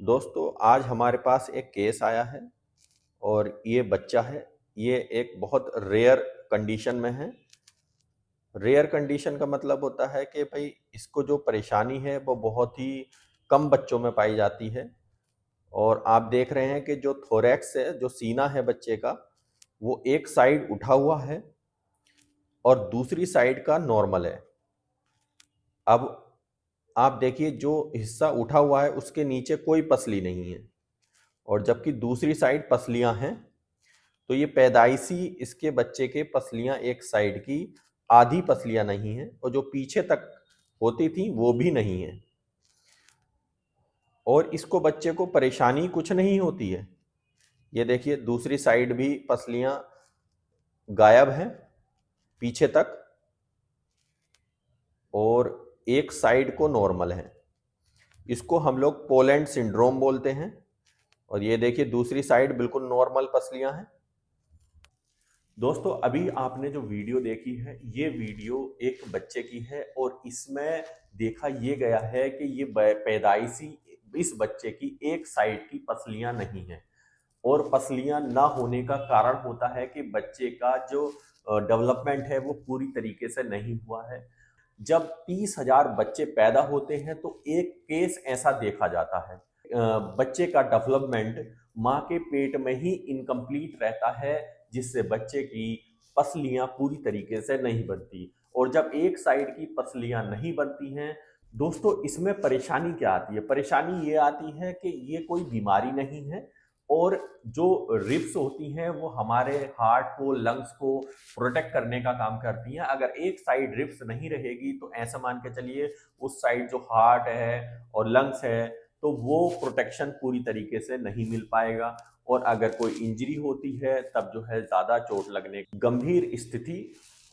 दोस्तों आज हमारे पास एक केस आया है और ये बच्चा है। ये एक बहुत रेयर कंडीशन में है। रेयर कंडीशन का मतलब होता है कि भाई इसको जो परेशानी है वो बहुत ही कम बच्चों में पाई जाती है। और आप देख रहे हैं कि जो थोरैक्स है, जो सीना है बच्चे का, वो एक साइड उठा हुआ है और दूसरी साइड का नॉर्मल है। अब आप देखिए, जो हिस्सा उठा हुआ है उसके नीचे कोई पसली नहीं है और जबकि दूसरी साइड पसलियां हैं। तो ये पैदाइशी इसके बच्चे के पसलियां एक साइड की आधी पसलियां नहीं हैं और जो पीछे तक होती थी वो भी नहीं है। और इसको बच्चे को परेशानी कुछ नहीं होती है। ये देखिए, दूसरी साइड भी पसलियां गायब हैं पीछे तक और एक साइड को नॉर्मल है। इसको हम लोग पोलैंड सिंड्रोम बोलते हैं। और ये देखिए, दूसरी साइड बिल्कुल नॉर्मल पसलियां हैं। दोस्तों अभी आपने जो वीडियो देखी है, ये वीडियो एक बच्चे की है और इसमें देखा ये गया है कि ये पैदाइशी इस बच्चे की एक साइड की पसलियां नहीं है। और पसलियां ना होने का कारण होता है कि बच्चे का जो डेवलपमेंट है वो पूरी तरीके से नहीं हुआ है। जब 30,000 बच्चे पैदा होते हैं तो एक केस ऐसा देखा जाता है। बच्चे का डेवलपमेंट माँ के पेट में ही इनकम्प्लीट रहता है, जिससे बच्चे की पसलियां पूरी तरीके से नहीं बनती। और जब एक साइड की पसलियां नहीं बनती हैं, दोस्तों इसमें परेशानी क्या आती है? परेशानी ये आती है कि ये कोई बीमारी नहीं है। और जो रिब्स होती हैं वो हमारे हार्ट को, लंग्स को प्रोटेक्ट करने का काम करती हैं। अगर एक साइड रिब्स नहीं रहेगी तो ऐसा मान के चलिए उस साइड जो हार्ट है और लंग्स है, तो वो प्रोटेक्शन पूरी तरीके से नहीं मिल पाएगा। और अगर कोई इंजरी होती है तब जो है ज्यादा चोट लगने की गंभीर स्थिति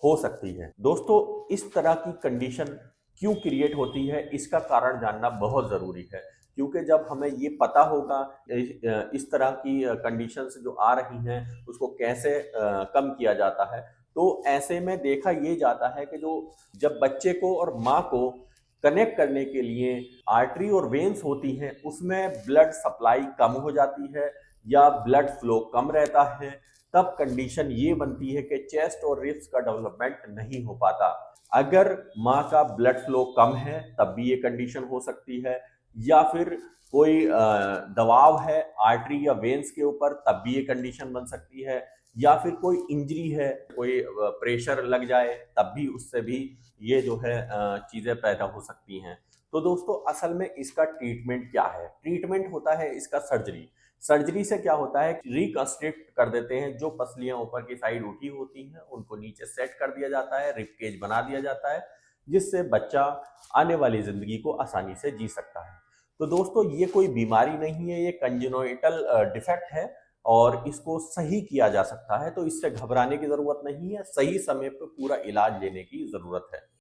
हो सकती है। दोस्तों इस तरह की कंडीशन क्यों क्रिएट होती है, इसका कारण जानना बहुत जरूरी है। क्योंकि जब हमें ये पता होगा इस तरह की कंडीशंस जो आ रही हैं उसको कैसे कम किया जाता है, तो ऐसे में देखा ये जाता है कि जो जब बच्चे को और माँ को कनेक्ट करने के लिए आर्टरी और वेन्स होती हैं उसमें ब्लड सप्लाई कम हो जाती है या ब्लड फ्लो कम रहता है, तब कंडीशन ये बनती है कि चेस्ट और रिब्स का डेवलपमेंट नहीं हो पाता। अगर माँ का ब्लड फ्लो कम है तब भी ये कंडीशन हो सकती है, या फिर कोई दबाव है आर्टरी या वेन्स के ऊपर तब भी ये कंडीशन बन सकती है, या फिर कोई इंजरी है, कोई प्रेशर लग जाए तब भी उससे भी ये जो है चीजें पैदा हो सकती हैं। तो दोस्तों असल में इसका ट्रीटमेंट क्या है? ट्रीटमेंट होता है इसका सर्जरी। सर्जरी से क्या होता है, रिकंस्ट्रक्ट कर देते हैं। जो पसलियां ऊपर की साइड उठी होती हैं उनको नीचे सेट कर दिया जाता है, रिब केज बना दिया जाता है, जिससे बच्चा आने वाली जिंदगी को आसानी से जी सकता है। तो दोस्तों ये कोई बीमारी नहीं है, ये कंजेनिटल डिफेक्ट है और इसको सही किया जा सकता है। तो इससे घबराने की जरूरत नहीं है, सही समय पर पूरा इलाज लेने की जरूरत है।